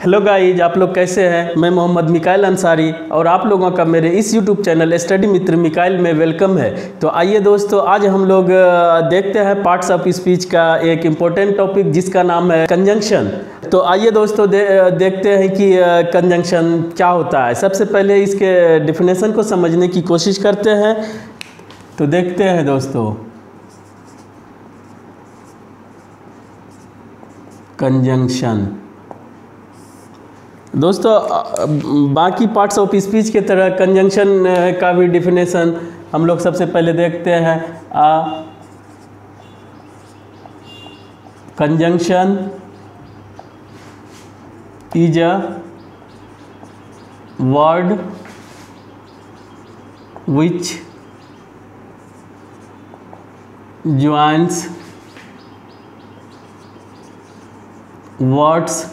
Hello guys, आप लोग कैसे हैं। मैं मोहम्मद मिकाइल अंसारी और आप लोगों का मेरे इस यूट्यूब चैनल स्टडी मित्र मिकाइल में वेलकम है। तो आइए दोस्तों, आज हम लोग देखते हैं पार्ट्स ऑफ स्पीच का एक इम्पोर्टेंट टॉपिक जिसका नाम है कंजंक्शन। तो आइए दोस्तों देखते हैं कि कंजंक्शन क्या होता है। सबसे पहले इसके डिफिनेशन को समझने की कोशिश करते हैं। तो देखते हैं दोस्तों, कंजंक्शन दोस्तों बाकी पार्ट्स ऑफ स्पीच के तरह कंजंक्शन का भी डिफिनेशन हम लोग सबसे पहले देखते हैं। Conjunction is a word which joins words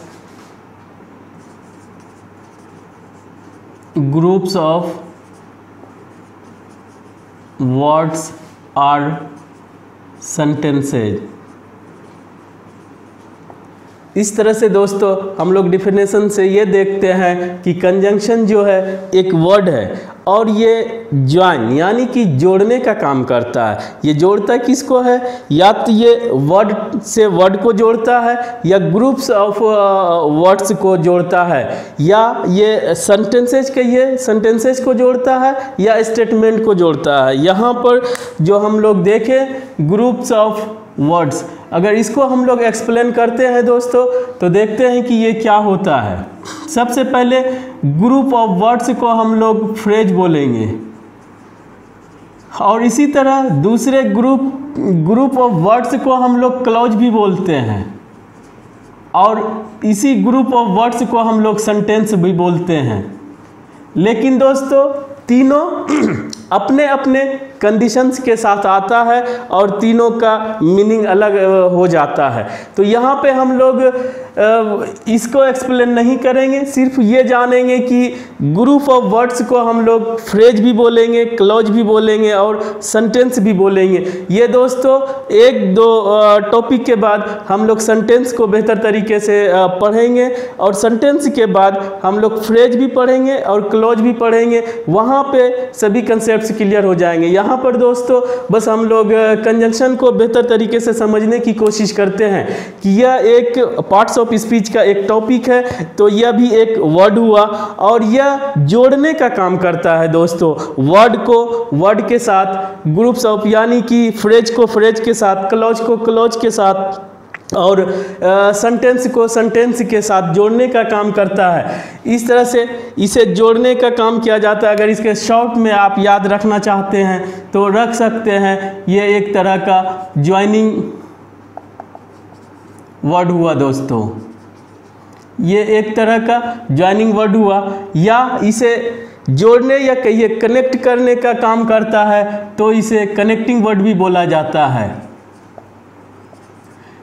groups of words or sentences। इस तरह से दोस्तों हम लोग डिफिनेशन से ये देखते हैं कि कंजंक्शन जो है एक वर्ड है और ये ज्वाइन यानी कि जोड़ने का काम करता है। ये जोड़ता किसको है? या तो ये वर्ड से वर्ड को जोड़ता है, या ग्रुप्स ऑफ वर्ड्स को जोड़ता है, या ये सेंटेंसेस को जोड़ता है, या स्टेटमेंट को जोड़ता है। यहाँ पर जो हम लोग देखें ग्रुप्स ऑफ वर्ड्स, अगर इसको हम लोग एक्सप्लेन करते हैं दोस्तों तो देखते हैं कि ये क्या होता है। सबसे पहले ग्रुप ऑफ वर्ड्स को हम लोग फ्रेज बोलेंगे, और इसी तरह दूसरे ग्रुप ऑफ वर्ड्स को हम लोग क्लॉज भी बोलते हैं, और इसी ग्रुप ऑफ वर्ड्स को हम लोग सेंटेंस भी बोलते हैं। लेकिन दोस्तों तीनों अपने अपने कंडीशंस के साथ आता है और तीनों का मीनिंग अलग हो जाता है। तो यहाँ पे हम लोग इसको एक्सप्लेन नहीं करेंगे, सिर्फ ये जानेंगे कि ग्रुप ऑफ वर्ड्स को हम लोग फ्रेज भी बोलेंगे, क्लॉज भी बोलेंगे और सेंटेंस भी बोलेंगे। ये दोस्तों एक दो टॉपिक के बाद हम लोग सेंटेंस को बेहतर तरीके से पढ़ेंगे, और सेंटेंस के बाद हम लोग फ्रेज भी पढ़ेंगे और क्लॉज भी पढ़ेंगे। वहाँ पे सभी कंसेप्ट्स क्लियर हो जाएंगे। यहाँ पर दोस्तों बस हम लोग कंजंक्शन को बेहतर तरीके से समझने की कोशिश करते हैं कि यह एक पार्ट्स ऑफ स्पीच का एक टॉपिक है। तो यह भी एक वर्ड हुआ और यह जोड़ने का काम करता है दोस्तों। वर्ड को वर्ड के साथ, ग्रुप्स ऑफ यानी कि फ्रेज को फ्रेज के साथ, क्लॉज को क्लॉज के साथ, और सेंटेंस को सेंटेंस के साथ जोड़ने का काम करता है। इस तरह से इसे जोड़ने का काम किया जाता है। अगर इसके शॉर्ट में आप याद रखना चाहते हैं तो रख सकते हैं। ये एक तरह का ज्वाइनिंग वर्ड हुआ दोस्तों, ये एक तरह का ज्वाइनिंग वर्ड हुआ, या इसे जोड़ने या कहिए कनेक्ट करने का काम करता है तो इसे कनेक्टिंग वर्ड भी बोला जाता है।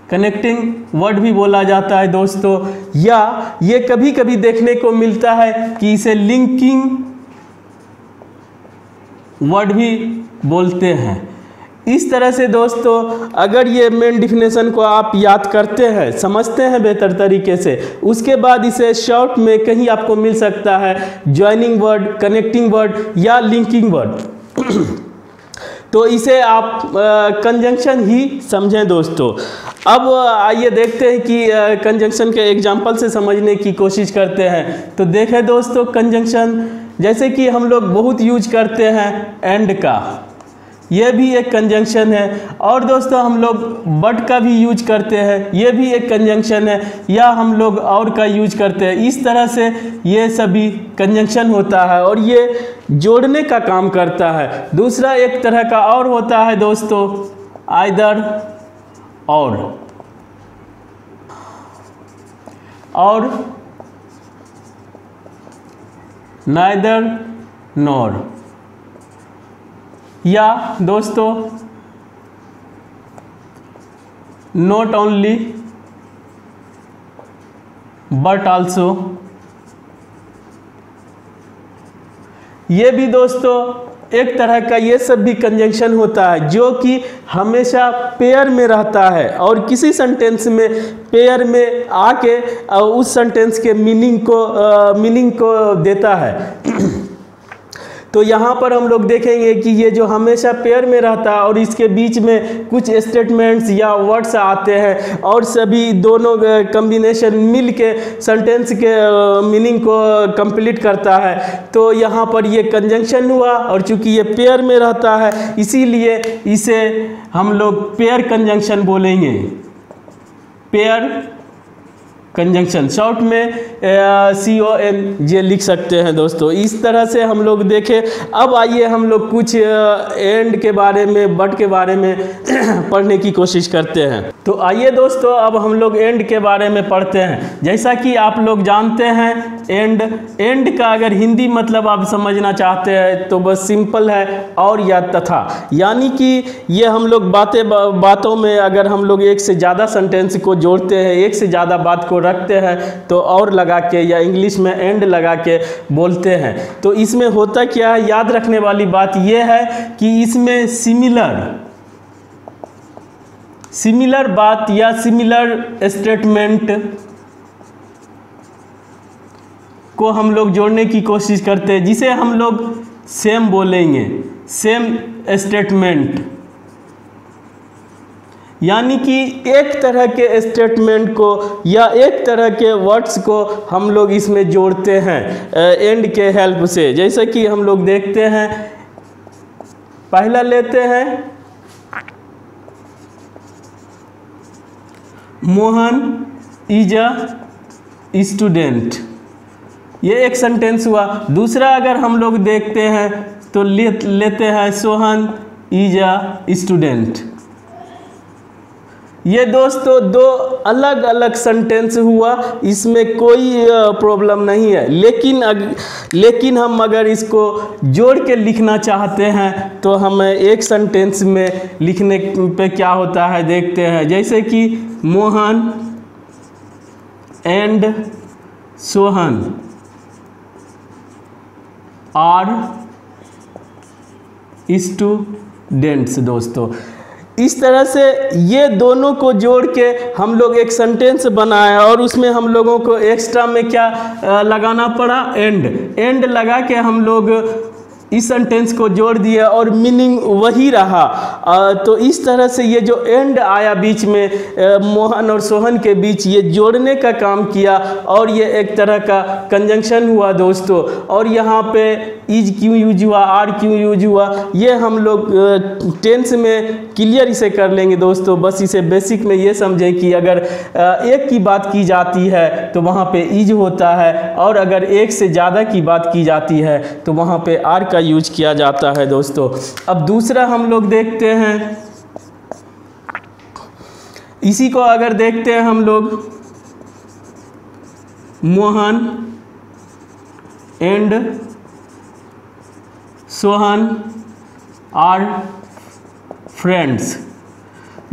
कनेक्टिंग वर्ड भी बोला जाता है दोस्तों, या ये कभी कभी देखने को मिलता है कि इसे लिंकिंग वर्ड भी बोलते हैं। इस तरह से दोस्तों अगर ये मेन डिफिनेशन को आप याद करते हैं, समझते हैं बेहतर तरीके से, उसके बाद इसे शॉर्ट में कहीं आपको मिल सकता है ज्वाइनिंग वर्ड, कनेक्टिंग वर्ड या लिंकिंग वर्ड। तो इसे आप कंजंक्शन ही समझें दोस्तों। अब आइए देखते हैं कि कंजंक्शन के एग्जाम्पल से समझने की कोशिश करते हैं। तो देखें दोस्तों, कंजंक्शन जैसे कि हम लोग बहुत यूज करते हैं एंड का, यह भी एक कंजंक्शन है। और दोस्तों हम लोग बट का भी यूज करते हैं, यह भी एक कंजंक्शन है, या हम लोग और का यूज करते हैं। इस तरह से ये सभी कंजंक्शन होता है और ये जोड़ने का काम करता है। दूसरा एक तरह का और होता है दोस्तों, आइदर और नाइदर नॉर, या दोस्तों नॉट ओनली बट आल्सो। ये भी दोस्तों एक तरह का ये सब भी कंजंक्शन होता है जो कि हमेशा पेयर में रहता है और किसी सेंटेंस में पेयर में आके उस सेंटेंस के मीनिंग को देता है। तो यहाँ पर हम लोग देखेंगे कि ये जो हमेशा पेयर में रहता है और इसके बीच में कुछ स्टेटमेंट्स या वर्ड्स आते हैं और सभी दोनों कॉम्बिनेशन मिल के सेंटेंस के मीनिंग को कंप्लीट करता है। तो यहाँ पर ये कंजंक्शन हुआ और चूंकि ये पेयर में रहता है इसीलिए इसे हम लोग पेयर कंजंक्शन बोलेंगे, पेयर कंजंक्शन, शॉर्ट में CONJ लिख सकते हैं दोस्तों। इस तरह से हम लोग देखें। अब आइए हम लोग कुछ एंड के बारे में, बट के बारे में पढ़ने की कोशिश करते हैं। तो आइए दोस्तों अब हम लोग एंड के बारे में पढ़ते हैं। जैसा कि आप लोग जानते हैं एंड का अगर हिंदी मतलब आप समझना चाहते हैं तो बस सिंपल है और या तथा, यानी कि ये हम लोग बातों में अगर हम लोग एक से ज़्यादा सेंटेंस को जोड़ते हैं, एक से ज़्यादा बात को रखते हैं तो और लगा के या इंग्लिश में एंड लगा के बोलते हैं। तो इसमें होता क्या है, याद रखने वाली बात यह है कि इसमें सिमिलर बात या सिमिलर स्टेटमेंट को हम लोग जोड़ने की कोशिश करते हैं, जिसे हम लोग सेम बोलेंगे, सेम स्टेटमेंट, यानी कि एक तरह के स्टेटमेंट को या एक तरह के वर्ड्स को हम लोग इसमें जोड़ते हैं एंड के हेल्प से। जैसे कि हम लोग देखते हैं, पहला लेते हैं मोहन इज अ स्टूडेंट, ये एक सेंटेंस हुआ। दूसरा अगर हम लोग देखते हैं तो लेते हैं सोहन इज अ स्टूडेंट। ये दोस्तों दो अलग अलग सेंटेंस हुआ, इसमें कोई प्रॉब्लम नहीं है। लेकिन हम अगर इसको जोड़ के लिखना चाहते हैं तो हमें एक सेंटेंस में लिखने पे क्या होता है देखते हैं। जैसे कि Mohan and Sohan are students. दोस्तों इस तरह से ये दोनों को जोड़ के हम लोग एक सेंटेंस बनाया और उसमें हम लोगों को एक्स्ट्रा में क्या लगाना पड़ा, एंड लगा के हम लोग इस सेंटेंस को जोड़ दिया और मीनिंग वही रहा। तो इस तरह से ये जो एंड आया बीच में मोहन और सोहन के बीच, ये जोड़ने का काम किया और ये एक तरह का कंजंक्शन हुआ दोस्तों। और यहाँ पे इज क्यों यूज हुआ, आर क्यों यूज हुआ, ये हम लोग टेंस में क्लियर इसे कर लेंगे दोस्तों। बस इसे बेसिक में ये समझें कि अगर एक की बात की जाती है तो वहाँ पे इज होता है और अगर एक से ज़्यादा की बात की जाती है तो वहाँ पे आर का यूज किया जाता है दोस्तों। अब दूसरा हम लोग देखते हैं, इसी को अगर देखते हैं हम लोग, Mohan and Sohan are friends.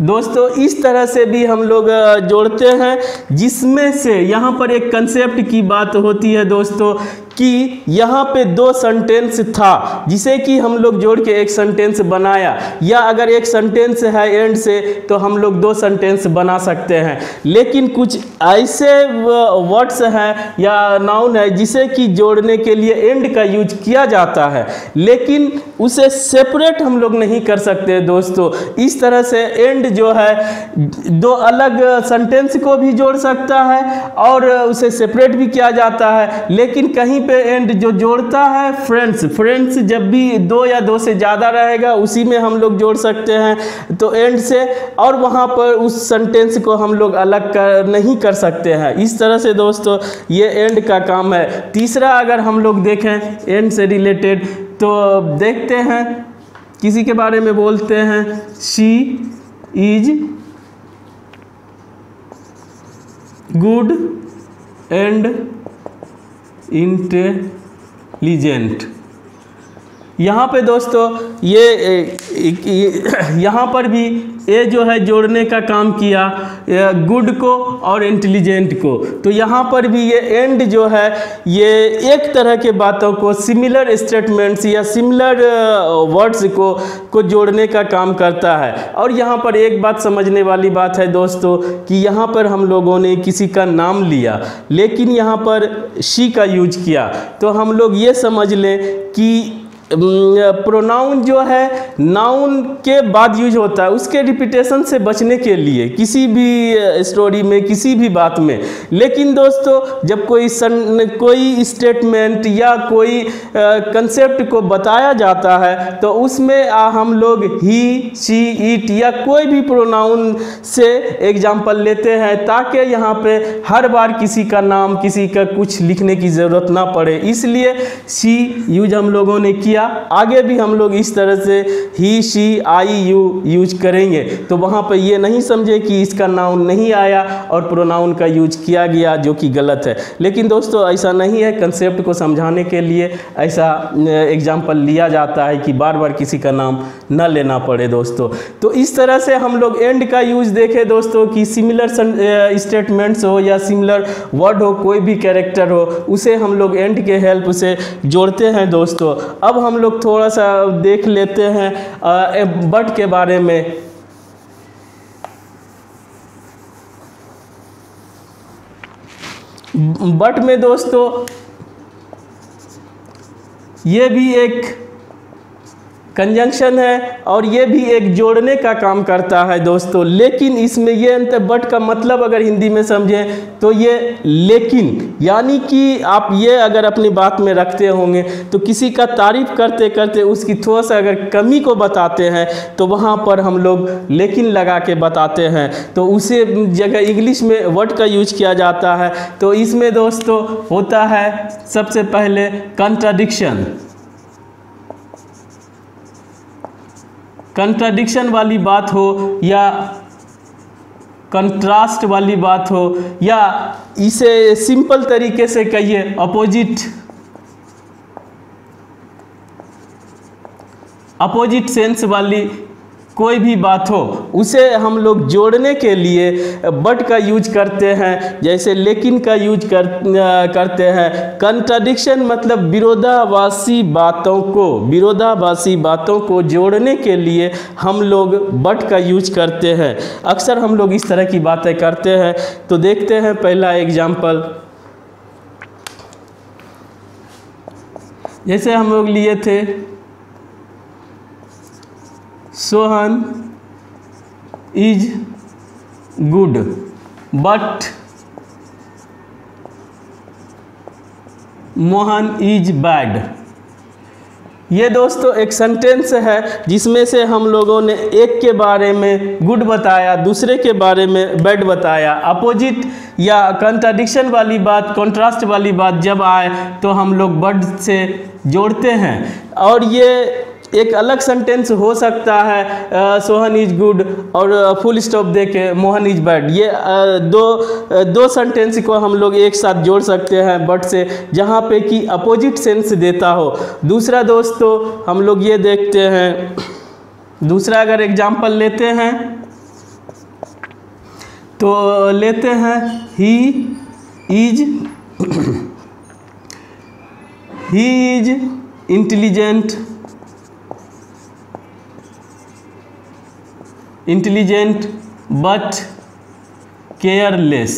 दोस्तों इस तरह से भी हम लोग जोड़ते हैं, जिसमें से यहाँ पर एक कंसेप्ट की बात होती है दोस्तों कि यहाँ पे दो सेंटेंस था जिसे कि हम लोग जोड़ के एक सेंटेंस बनाया, या अगर एक सेंटेंस है एंड से तो हम लोग दो सेंटेंस बना सकते हैं। लेकिन कुछ ऐसे वर्ड्स हैं या नाउन है जिसे कि जोड़ने के लिए एंड का यूज किया जाता है, लेकिन उसे सेपरेट हम लोग नहीं कर सकते दोस्तों। इस तरह से एंड जो है दो अलग सेंटेंस को भी जोड़ सकता है और उसे सेपरेट भी किया जाता है। लेकिन कहीं पे एंड जो जोड़ता है फ्रेंड्स जब भी दो या दो से ज़्यादा रहेगा उसी में हम लोग जोड़ सकते हैं तो एंड से, और वहाँ पर उस सेंटेंस को हम लोग अलग नहीं कर सकते हैं। इस तरह से दोस्तों ये एंड का काम है। तीसरा अगर हम लोग देखें एंड से रिलेटेड तो देखते हैं, किसी के बारे में बोलते हैं, she is good and intelligent. यहाँ पे दोस्तों ये यहाँ पर भी ए जो है जोड़ने का काम किया गुड को और इंटेलिजेंट को। तो यहाँ पर भी ये एंड जो है ये एक तरह के बातों को, सिमिलर स्टेटमेंट्स या सिमिलर वर्ड्स को जोड़ने का काम करता है। और यहाँ पर एक बात समझने वाली बात है दोस्तों कि यहाँ पर हम लोगों ने किसी का नाम लिया लेकिन यहाँ पर शी का यूज किया, तो हम लोग ये समझ लें कि प्रोनाउन जो है नाउन के बाद यूज होता है, उसके रिपीटेशन से बचने के लिए किसी भी स्टोरी में, किसी भी बात में। लेकिन दोस्तों जब कोई स्टेटमेंट या कोई कंसेप्ट को बताया जाता है तो उसमें हम लोग ही, शी, इट या कोई भी प्रोनाउन से एग्जाम्पल लेते हैं ताकि यहाँ पे हर बार किसी का नाम, किसी का कुछ लिखने की ज़रूरत ना पड़े। इसलिए शी यूज हम लोगों ने किया। आगे भी हम लोग इस तरह से ही, शी, आई, यू यूज करेंगे। तो वहाँ पर ये नहीं समझे कि इसका नाउन नहीं आया और प्रोनाउन का यूज किया गया, जो कि गलत है। लेकिन दोस्तों ऐसा नहीं है, कंसेप्ट को समझाने के लिए ऐसा एग्जाम्पल लिया जाता है कि बार बार किसी का नाम न लेना पड़े दोस्तों। तो इस तरह से हम लोग एंड का यूज देखें दोस्तों कि सिमिलर स्टेटमेंट्स हो या सिमिलर वर्ड हो, कोई भी कैरेक्टर हो, उसे हम लोग एंड के हेल्प से जोड़ते हैं दोस्तों। अब हम लोग थोड़ा सा देख लेते हैं बट के बारे में। बट में दोस्तों ये भी एक कंजंक्शन है और ये भी एक जोड़ने का काम करता है दोस्तों। लेकिन इसमें ये अंतर, बट का मतलब अगर हिंदी में समझें तो ये लेकिन, यानी कि आप ये अगर अपनी बात में रखते होंगे तो किसी का तारीफ करते करते उसकी थोड़ा सा अगर कमी को बताते हैं तो वहाँ पर हम लोग लेकिन लगा के बताते हैं, तो उसे जगह इंग्लिश में वर्ड का यूज किया जाता है। तो इसमें दोस्तों होता है सबसे पहले कंट्राडिक्शन। कंट्राडिक्शन वाली बात हो या कंट्रास्ट वाली बात हो, या इसे सिंपल तरीके से कहिए अपोजिट सेंस वाली कोई भी बात हो, उसे हम लोग जोड़ने के लिए बट का यूज करते हैं। जैसे लेकिन का यूज करते हैं। कंट्राडिक्शन मतलब विरोधाभासी बातों को जोड़ने के लिए हम लोग बट का यूज करते हैं। अक्सर हम लोग इस तरह की बातें करते हैं। तो देखते हैं पहला एग्जाम्पल। जैसे हम लोग लिए थे Sohan is good but Mohan is bad. ये दोस्तों एक सेंटेंस है जिसमें से हम लोगों ने एक के बारे में गुड बताया, दूसरे के बारे में बैड बताया। अपोजिट या कंट्राडिक्शन वाली बात, कॉन्ट्रास्ट वाली बात जब आए तो हम लोग बट से जोड़ते हैं। और ये एक अलग सेंटेंस हो सकता है सोहन इज गुड और फुल स्टॉप देके मोहन इज बैड। ये दो सेंटेंस को हम लोग एक साथ जोड़ सकते हैं बट से, जहाँ पे कि अपोजिट सेंस देता हो। दूसरा दोस्तों हम लोग ये देखते हैं, दूसरा अगर एग्जाम्पल लेते हैं तो लेते हैं he is intelligent but careless.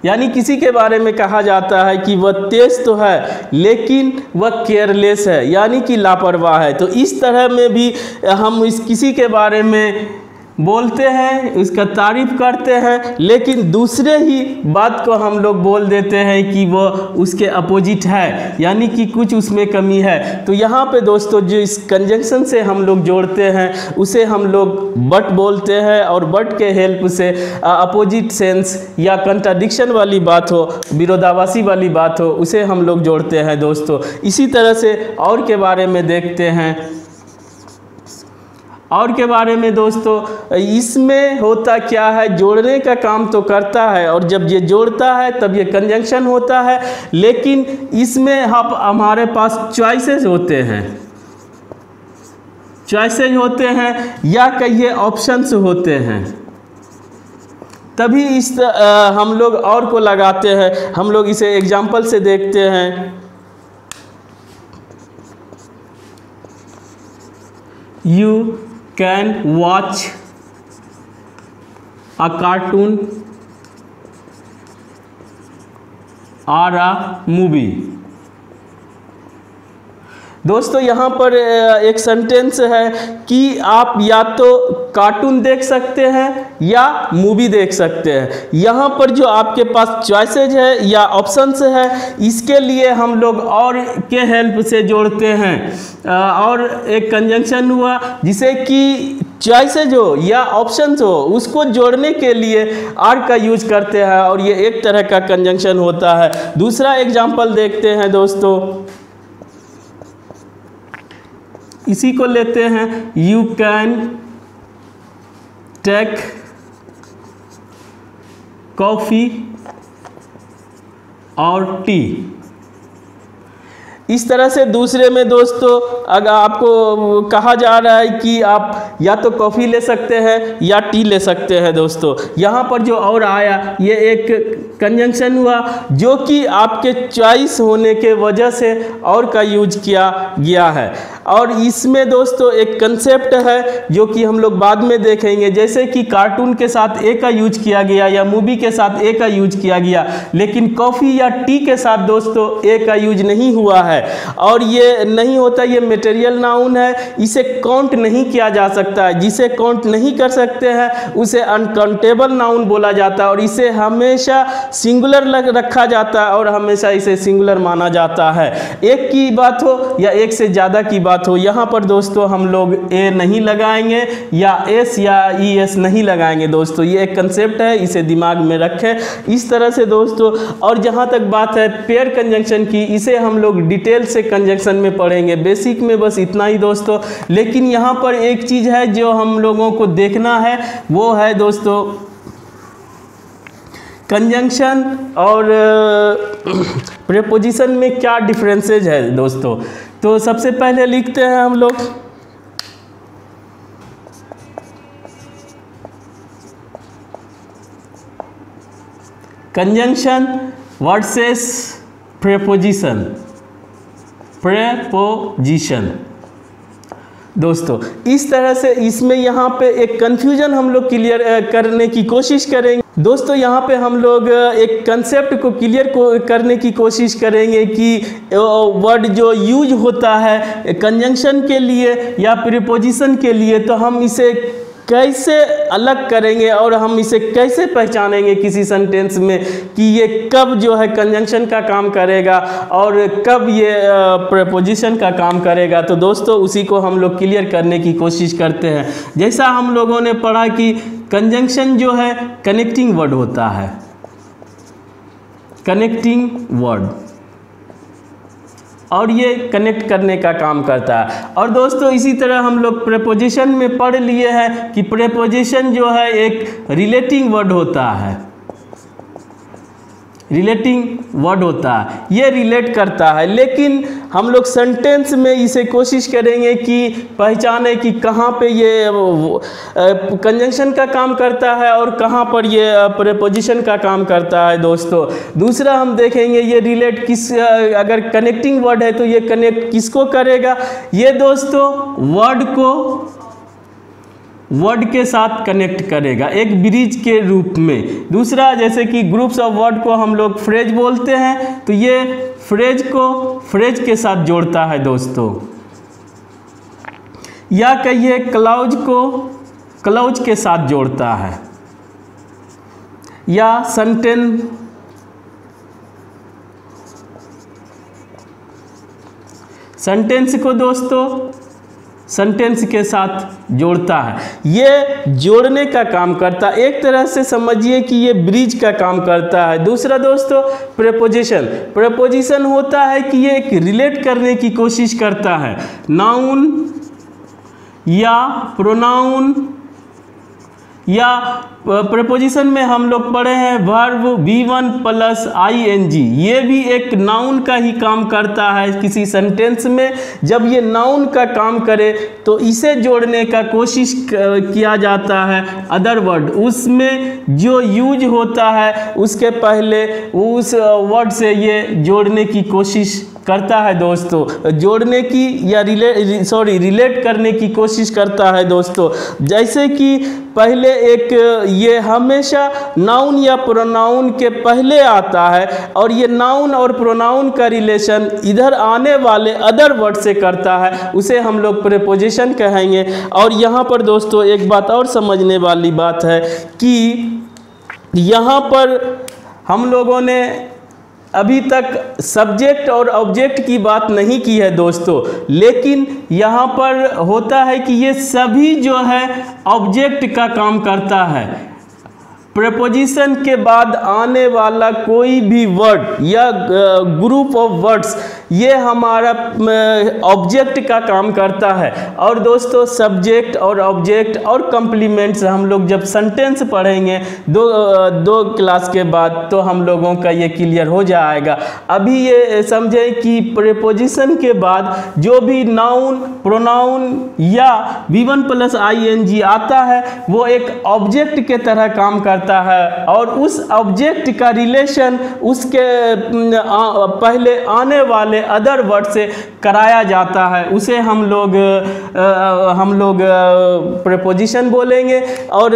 यानी किसी के बारे में कहा जाता है कि वह तेज तो है लेकिन वह केयरलेस है, यानी कि लापरवाह है। तो इस तरह में भी हम किसी के बारे में बोलते हैं, उसका तारीफ करते हैं, लेकिन दूसरे ही बात को हम लोग बोल देते हैं कि वो उसके अपोजिट है, यानी कि कुछ उसमें कमी है। तो यहाँ पे दोस्तों जो इस कंजंक्शन से हम लोग जोड़ते हैं उसे हम लोग बट बोलते हैं, और बट के हेल्प से अपोजिट सेंस या कंट्राडिक्शन वाली बात हो, विरोधाभासी वाली बात हो, उसे हम लोग जोड़ते हैं दोस्तों। इसी तरह से और के बारे में देखते हैं। और के बारे में दोस्तों इसमें होता क्या है, जोड़ने का काम तो करता है, और जब ये जोड़ता है तब ये कंजंक्शन होता है, लेकिन इसमें हमारे पास चॉइसेस होते हैं। चॉइसेज होते हैं या कहिए ऑप्शंस होते हैं, तभी इस हम लोग और को लगाते हैं। हम लोग इसे एग्जाम्पल से देखते हैं। You can watch a cartoon और अ मूवी। दोस्तों यहाँ पर एक सेंटेंस है कि आप या तो कार्टून देख सकते हैं या मूवी देख सकते हैं। यहाँ पर जो आपके पास चॉइसेज है या ऑप्शंस है, इसके लिए हम लोग और के हेल्प से जोड़ते हैं। और एक कंजंक्शन हुआ जिसे कि चॉइसेज हो या ऑप्शंस हो उसको जोड़ने के लिए आर का यूज करते हैं, और ये एक तरह का कंजंक्शन होता है। दूसरा एग्जाम्पल देखते हैं दोस्तों, इसी को लेते हैं। यू कैन टेक कॉफ़ी और टी। इस तरह से दूसरे में दोस्तों अगर आपको कहा जा रहा है कि आप या तो कॉफ़ी ले सकते हैं या टी ले सकते हैं दोस्तों, यहाँ पर जो और आया ये एक कंजंक्शन हुआ जो कि आपके चॉइस होने के वजह से और का यूज किया गया है। और इसमें दोस्तों एक कंसेप्ट है जो कि हम लोग बाद में देखेंगे, जैसे कि कार्टून के साथ ए का यूज किया गया या मूवी के साथ ए का यूज किया गया, लेकिन कॉफ़ी या टी के साथ दोस्तों ए का यूज नहीं हुआ है। और ये नहीं होता, ये मटेरियल नाउन है, इसे काउंट नहीं किया जा सकता है। जिसे काउंट नहीं कर सकते हैं उसे अनकाउंटेबल नाउन बोला जाता है, और इसे हमेशा सिंगुलर रखा जाता है और हमेशा इसे सिंगुलर माना जाता है। एक की बात हो या एक से ज़्यादा की बात हो, यहाँ पर दोस्तों हम लोग ए नहीं लगाएंगे या एस या ई एस नहीं लगाएंगे दोस्तों। ये एक कंसेप्ट है, इसे दिमाग में रखें इस तरह से दोस्तों। और जहाँ तक बात है पेयर कंजंक्शन की, इसे हम लोग डिटेल से कंजंक्शन में पढ़ेंगे। बेसिक में बस इतना ही दोस्तों। लेकिन यहाँ पर एक चीज़ है जो हम लोगों को देखना है, वो है दोस्तों कंजंक्शन और प्रीपोजिशन में क्या डिफरेंसेज है दोस्तों। तो सबसे पहले लिखते हैं हम लोग कंजंक्शन वर्सेस प्रीपोजिशन। प्रीपोजिशन दोस्तों इस तरह से, इसमें यहाँ पे एक कंफ्यूजन हम लोग क्लियर करने की कोशिश करेंगे दोस्तों। यहाँ पे हम लोग एक कंसेप्ट को क्लियर करने की कोशिश करेंगे कि वर्ड जो यूज होता है कंजंक्शन के लिए या प्रीपोजिशन के लिए, तो हम इसे कैसे अलग करेंगे और हम इसे कैसे पहचानेंगे किसी सेंटेंस में कि ये कब जो है कंजंक्शन का काम करेगा और कब ये प्रीपोजिशन का काम करेगा। तो दोस्तों उसी को हम लोग क्लियर करने की कोशिश करते हैं। जैसा हम लोगों ने पढ़ा कि कंजंक्शन जो है कनेक्टिंग वर्ड होता है, कनेक्टिंग वर्ड, और ये कनेक्ट करने का काम करता है। और दोस्तों इसी तरह हम लोग प्रीपोजिशन में पढ़ लिए हैं कि प्रीपोजिशन जो है एक रिलेटिंग वर्ड होता है, रिलेटिंग वर्ड होता है, ये रिलेट करता है। लेकिन हम लोग सेंटेंस में इसे कोशिश करेंगे कि पहचाने कि कहाँ पे ये कंजंक्शन का काम करता है और कहाँ पर ये प्रीपोजिशन का काम करता है दोस्तों। दूसरा हम देखेंगे ये रिलेट किस, अगर कनेक्टिंग वर्ड है तो ये कनेक्ट किसको करेगा, ये दोस्तों वर्ड के साथ कनेक्ट करेगा एक ब्रिज के रूप में। दूसरा जैसे कि ग्रुप्स ऑफ वर्ड को हम लोग फ्रेज बोलते हैं, तो ये फ्रेज को फ्रेज के साथ जोड़ता है दोस्तों, या कहिए क्लाउज को क्लाउज के साथ जोड़ता है, या सेंटेंस को दोस्तों सेंटेंस के साथ जोड़ता है। ये जोड़ने का काम करता है, एक तरह से समझिए कि ये ब्रिज का काम करता है। दूसरा दोस्तों प्रीपोजिशन होता है कि ये एक रिलेट करने की कोशिश करता है नाउन या प्रोनाउन या प्रीपोजिशन में हम लोग पढ़े हैं वर्ब V1 प्लस ING, ये भी एक नाउन का ही काम करता है किसी सेंटेंस में। जब ये नाउन का काम करे तो इसे जोड़ने का कोशिश किया जाता है अदर वर्ड, उसमें जो यूज होता है उसके पहले उस वर्ड से ये जोड़ने की कोशिश करता है दोस्तों, जोड़ने की या रिलेट करने की कोशिश करता है दोस्तों। जैसे कि पहले एक ये हमेशा नाउन या प्रोनाउन के पहले आता है और ये नाउन और प्रोनाउन का रिलेशन इधर आने वाले अदर वर्ड से करता है, उसे हम लोग प्रीपोजिशन कहेंगे। और यहाँ पर दोस्तों एक बात और समझने वाली बात है कि यहाँ पर हम लोगों ने अभी तक सब्जेक्ट और ऑब्जेक्ट की बात नहीं की है दोस्तों, लेकिन यहाँ पर होता है कि ये सभी जो है ऑब्जेक्ट का काम करता है। प्रीपोजिशन के बाद आने वाला कोई भी वर्ड या ग्रुप ऑफ वर्ड्स ये हमारा ऑब्जेक्ट का काम करता है। और दोस्तों सब्जेक्ट और ऑब्जेक्ट और कम्प्लीमेंट्स हम लोग जब सेंटेंस पढ़ेंगे दो क्लास के बाद तो हम लोगों का ये क्लियर हो जाएगा। अभी ये समझें कि प्रीपोजिशन के बाद जो भी नाउन प्रोनाउन या V1 प्लस ING आता है वो एक ऑब्जेक्ट के तरह काम करता है और उस ऑब्जेक्ट का रिलेशन उसके पहले आने वाले अदर वर्ड से कराया जाता है, उसे हम लोग प्रीपोजिशन बोलेंगे। और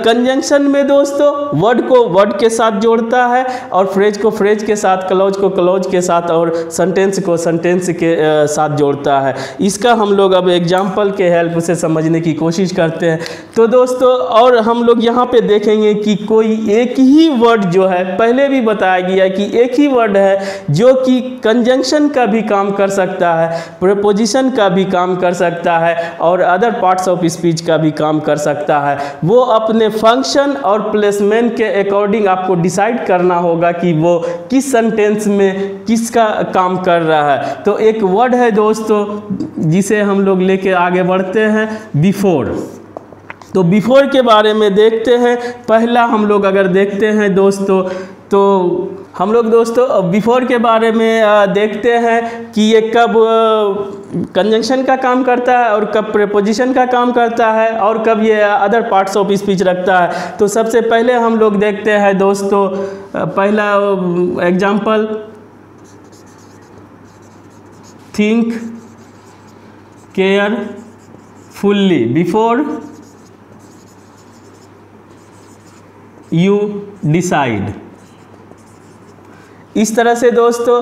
कंजंक्शन में दोस्तों वर्ड को वर्ड के साथ जोड़ता है और फ्रेज को फ्रेज के साथ, क्लॉज को क्लॉज के साथ और सेंटेंस को सेंटेंस के साथ जोड़ता है। इसका हम लोग अब एग्जाम्पल के हेल्प से समझने की कोशिश करते हैं। तो दोस्तों और हम लोग यहाँ पे देखेंगे कि कोई एक ही वर्ड जो है, पहले भी बताया गया कि एक ही वर्ड है जो कि कंजंक्शन का भी काम कर सकता है, प्रीपोजिशन का भी काम कर सकता है और अदर पार्ट्स ऑफ स्पीच का भी काम कर सकता है। वो अपने फंक्शन और प्लेसमेंट के अकॉर्डिंग आपको डिसाइड करना होगा कि वो किस सेंटेंस में किसका काम कर रहा है। तो एक वर्ड है दोस्तों जिसे हम लोग लेके आगे बढ़ते हैं, बिफोर। तो बिफोर के बारे में देखते हैं। पहला हम लोग अगर देखते हैं दोस्तों तो हम लोग दोस्तों बिफोर के बारे में देखते हैं कि ये कब कंजंक्शन का काम करता है और कब प्रीपोजिशन का काम करता है और कब ये अदर पार्ट्स ऑफ स्पीच रखता है। तो सबसे पहले हम लोग देखते हैं दोस्तों पहला example, think carefully before you decide. इस तरह से दोस्तों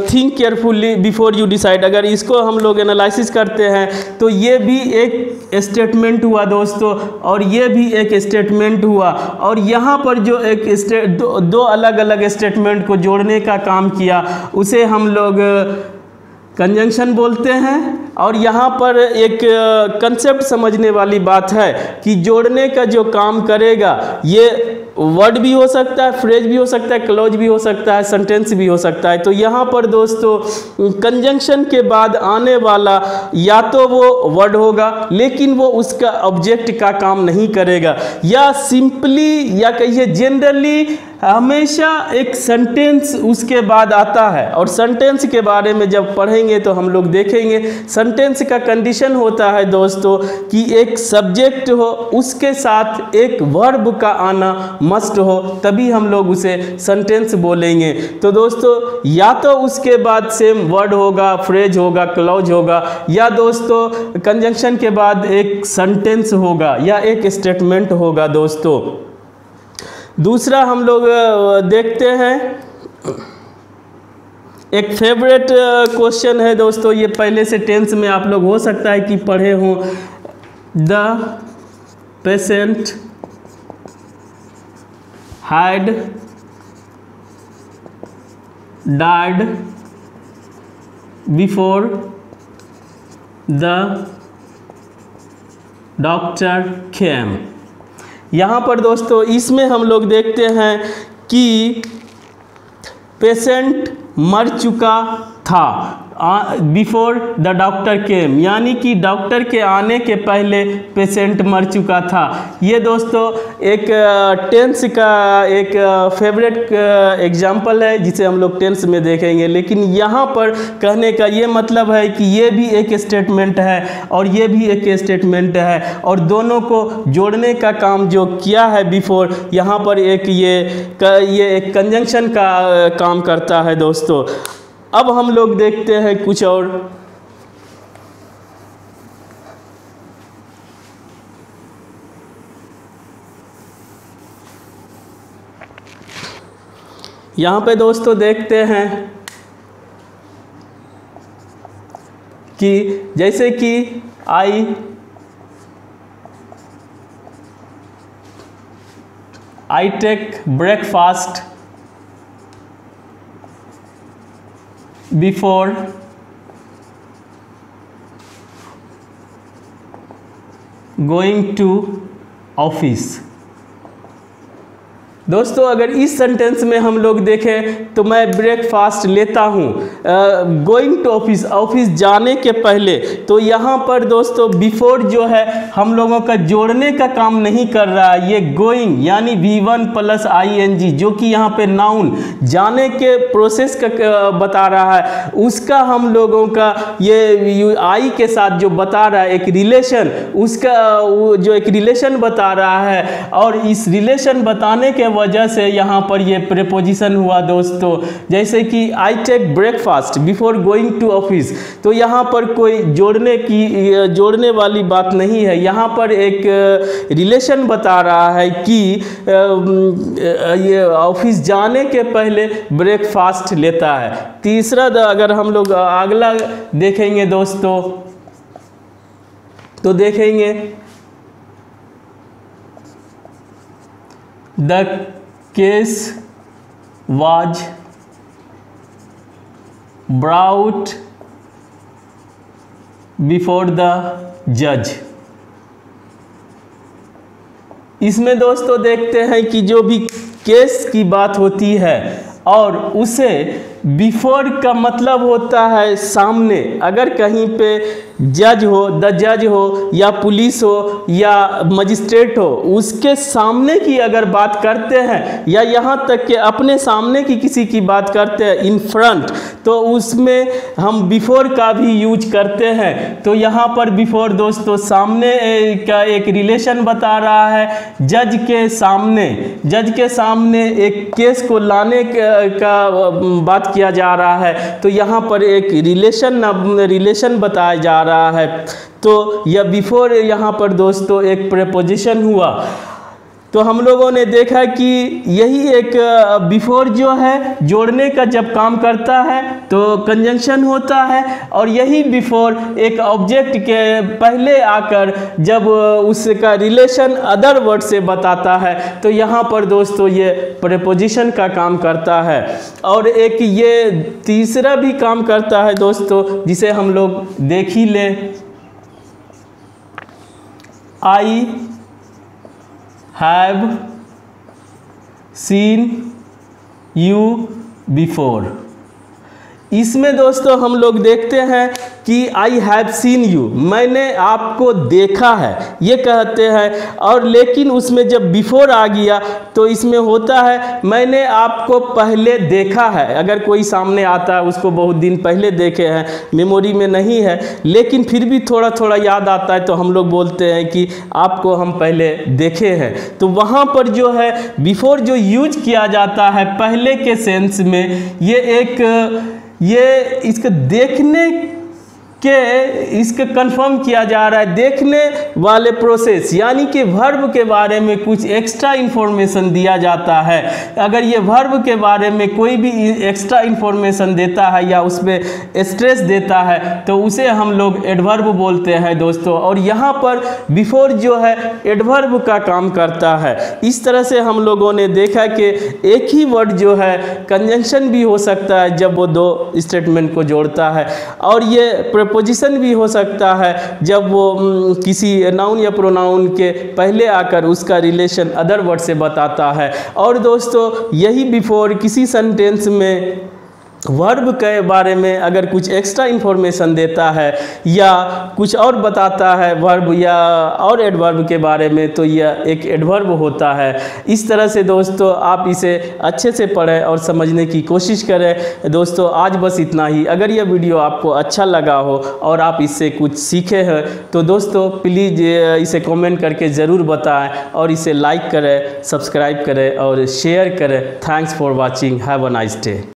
think carefully before you decide, अगर इसको हम लोग एनालिसिस करते हैं तो ये भी एक स्टेटमेंट हुआ दोस्तों और ये भी एक स्टेटमेंट हुआ। और यहाँ पर जो एक दो अलग अलग स्टेटमेंट को जोड़ने का काम किया उसे हम लोग कंजंक्शन बोलते हैं। और यहाँ पर एक कंसेप्ट समझने वाली बात है कि जोड़ने का जो काम करेगा ये वर्ड भी हो सकता है, फ्रेज भी हो सकता है, क्लॉज भी हो सकता है, सेंटेंस भी हो सकता है। तो यहाँ पर दोस्तों कंजंक्शन के बाद आने वाला या तो वो वर्ड होगा लेकिन वो उसका ऑब्जेक्ट का काम नहीं करेगा, या सिंपली या कहिए जनरली हमेशा एक सेंटेंस उसके बाद आता है। और सेंटेंस के बारे में जब पढ़ेंगे तो हम लोग देखेंगे सेंटेंस का कंडीशन होता है दोस्तों कि एक सब्जेक्ट हो उसके साथ एक वर्ब का आना मस्ट हो, तभी हम लोग उसे सेंटेंस बोलेंगे। तो दोस्तों या तो उसके बाद सेम वर्ड होगा, फ्रेज होगा, क्लॉज होगा, या दोस्तों कंजंक्शन के बाद एक सेंटेंस होगा या एक स्टेटमेंट होगा दोस्तों। दूसरा हम लोग देखते हैं एक फेवरेट क्वेश्चन है दोस्तों, ये पहले से टेंस में आप लोग हो सकता है कि पढ़े हों। The patient had died before the doctor केम। यहाँ पर दोस्तों इसमें हम लोग देखते हैं कि पेशेंट मर चुका था, बिफोर द डॉक्टर केम, यानी कि डॉक्टर के आने के पहले पेशेंट मर चुका था। ये दोस्तों एक टेंस का एक फेवरेट एग्जाम्पल है जिसे हम लोग टेंस में देखेंगे, लेकिन यहाँ पर कहने का ये मतलब है कि ये भी एक स्टेटमेंट है और ये भी एक स्टेटमेंट है, और दोनों को जोड़ने का काम जो किया है बिफोर, यहाँ पर एक ये एक कंजंक्शन का काम करता है दोस्तों। अब हम लोग देखते हैं कुछ और। यहाँ पे दोस्तों देखते हैं कि जैसे कि I take breakfast before going to office. दोस्तों अगर इस सेंटेंस में हम लोग देखें तो मैं ब्रेकफास्ट लेता हूँ गोइंग टू ऑफिस, ऑफिस जाने के पहले, तो यहाँ पर दोस्तों बिफोर जो है हम लोगों का जोड़ने का काम नहीं कर रहा है। ये गोइंग यानी V1 + ing जो कि यहाँ पे नाउन जाने के प्रोसेस का बता रहा है, उसका हम लोगों का ये आई के साथ जो बता रहा है एक रिलेशन, उसका जो एक रिलेशन बता रहा है, और इस रिलेशन बताने के वजह से यहाँ पर ये प्रीपोजिशन हुआ दोस्तों। जैसे कि I take breakfast before going to office, तो यहाँ पर कोई जोड़ने वाली बात नहीं है, यहाँ पर एक रिलेशन बता रहा है कि ये ऑफिस जाने के पहले ब्रेकफास्ट लेता है। तीसरा अगर हम लोग अगला देखेंगे दोस्तों तो देखेंगे The case was brought before the judge। इसमें दोस्तों देखते हैं कि जो भी केस की बात होती है और उसे बिफोर का मतलब होता है सामने। अगर कहीं पे जज हो, द जज हो या पुलिस हो या मजिस्ट्रेट हो, उसके सामने की अगर बात करते हैं या यहाँ तक कि अपने सामने की किसी की बात करते हैं इन फ्रंट, तो उसमें हम बिफोर का भी यूज करते हैं। तो यहाँ पर बिफोर दोस्तों सामने का एक रिलेशन बता रहा है। जज के सामने एक केस को लाने का बात किया जा रहा है, तो यहाँ पर एक रिलेशन बताया जा रहा है। तो यह बिफोर यहाँ पर दोस्तों एक प्रीपोजिशन हुआ। तो हम लोगों ने देखा कि यही एक बिफोर जो है जोड़ने का जब काम करता है तो कंजंक्शन होता है, और यही बिफोर एक ऑब्जेक्ट के पहले आकर जब उसका रिलेशन अदर वर्ड से बताता है तो यहाँ पर दोस्तों ये प्रीपोजिशन का काम करता है। और एक ये तीसरा भी काम करता है दोस्तों जिसे हम लोग देख ही ले। आई have seen you before। इसमें दोस्तों हम लोग देखते हैं कि आई हैव सीन यू, मैंने आपको देखा है, ये कहते हैं। और लेकिन उसमें जब बिफोर आ गया तो इसमें होता है मैंने आपको पहले देखा है। अगर कोई सामने आता है, उसको बहुत दिन पहले देखे हैं, मेमोरी में नहीं है, लेकिन फिर भी थोड़ा थोड़ा याद आता है, तो हम लोग बोलते हैं कि आपको हम पहले देखे हैं। तो वहाँ पर जो है बिफोर जो यूज किया जाता है पहले के सेंस में, ये इसके देखने के इसके कंफर्म किया जा रहा है, देखने वाले प्रोसेस यानी कि वर्ब के बारे में कुछ एक्स्ट्रा इन्फॉर्मेशन दिया जाता है। अगर ये वर्ब के बारे में कोई भी एक्स्ट्रा इन्फॉर्मेशन देता है या उस पर स्ट्रेस देता है तो उसे हम लोग एडवर्ब बोलते हैं दोस्तों। और यहाँ पर बिफोर जो है एडवर्ब का काम करता है। इस तरह से हम लोगों ने देखा कि एक ही वर्ड जो है कंजंक्शन भी हो सकता है जब वो दो स्टेटमेंट को जोड़ता है, और ये प्रीपोजिशन भी हो सकता है जब वो किसी नाउन या प्रोनाउन के पहले आकर उसका रिलेशन अदर वर्ड से बताता है। और दोस्तों यही बिफोर किसी सेंटेंस में वर्ब के बारे में अगर कुछ एक्स्ट्रा इन्फॉर्मेशन देता है या कुछ और बताता है वर्ब या और एडवर्ब के बारे में, तो यह एक एडवर्ब होता है। इस तरह से दोस्तों आप इसे अच्छे से पढ़ें और समझने की कोशिश करें। दोस्तों आज बस इतना ही। अगर यह वीडियो आपको अच्छा लगा हो और आप इससे कुछ सीखे हैं तो दोस्तों प्लीज़ इसे कमेंट करके ज़रूर बताएं और इसे लाइक करें, सब्सक्राइब करें और शेयर करें। Thanks for watching. Have a nice day.